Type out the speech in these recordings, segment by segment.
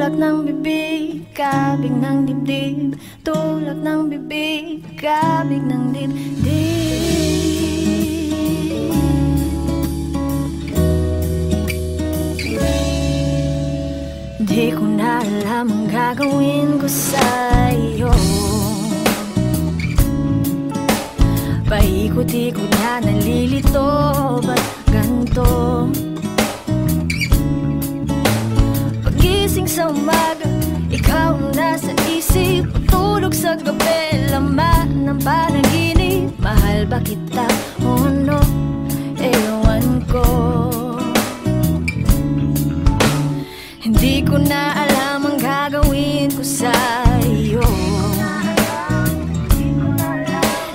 Tulak ng bibig, kabig ng dibdib. Tulak ng bibig, kabig ng dibdib. Di ko na alam ang gagawin ko sa'yo. Paikot-ikot na nalilito, ba't ganito? Pagising sa umaga, ikaw ang nasa isip. Tulog sa gabi, laman ng panaginip. Mahal ba kita o ano? Ewan ko. Hindi ko na alam ang gagawin ko sa'yo.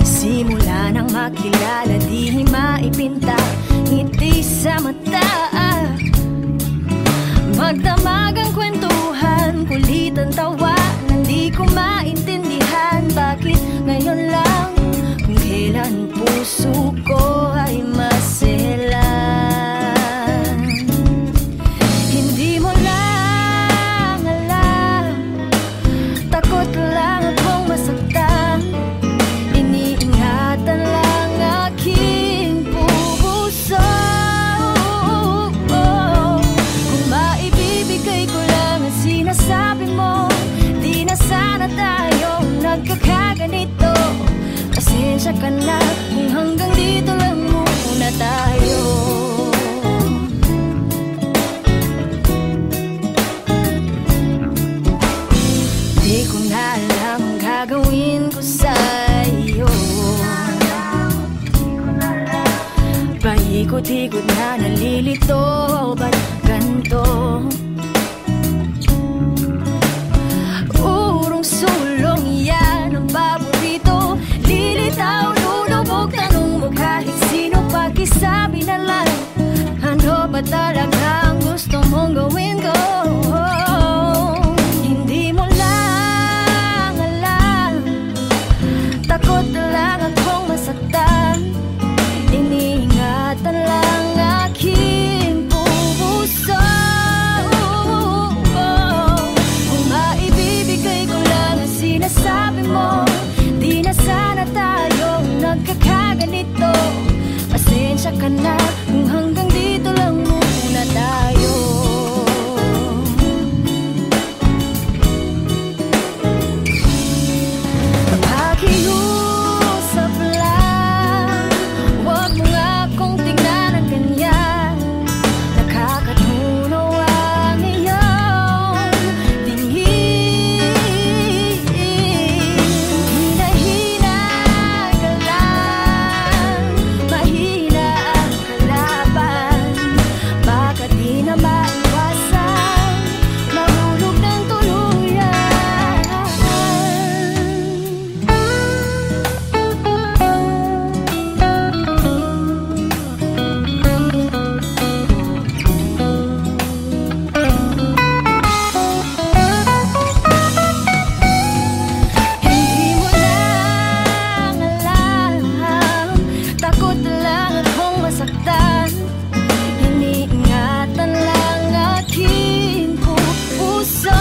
Simula nang makilala, di maipinta ngiti sa mata. Magdamag ang kwentuhan, kulit ang tawa. Hindi ko maintindihan bakit ngayon lang, kung kailan puso ko ay maselan. Hindi mo lang alam, takot lang akong masaktan. Iniingatan lang aking puso. Kung maibibigay ko lang ang sinasabi mo, di na sana tayo nagkakaganito. Pasensya ka na kung hanggang dito lang muna tayo. Di ko na alam ang gagawin ko sa'yo. Paikot-ikot na nalilito, ba't ganito? Urong sulong yan ang paborito. Lilitaw, lulubog, tanong mo kahit sino. Pakisabi na lang, ano ba talaga ang gusto mong gawin ko? Hindi mo lang alam, takot lang akong masaktan. Iniingatan lang aking puso. Kung maibibigay ko lang ang sinasabi mo, di na sana tayo nagkakaganito. Pasensya ka na kung hanggang dito lang muna tayo. Pakiusap lang, huwag mo nga akong tingnan ng ganyan. Nakakatunaw ang iyong tingin. Hina-hina ka lang, mahina ang kalaban. Baka di na maiwasan, mahulog ng tuluyan. Hindi mo lang alam, takot lang akong masaktan. Iniingatan lang aking puso.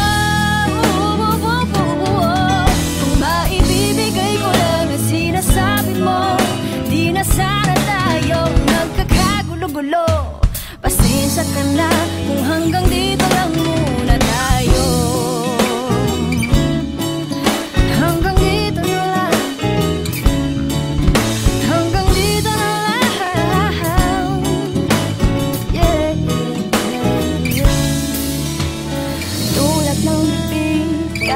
Kung maibibigay ko lang ang sinasabi mo, di na sana tayo nagkakagulo-gulo. Pasensya ka na kung hanggang dito lang muna tayo. Hanggang dito na lang, hanggang dito na lang. Yeah, yeah, yeah. Tulad ng bibig,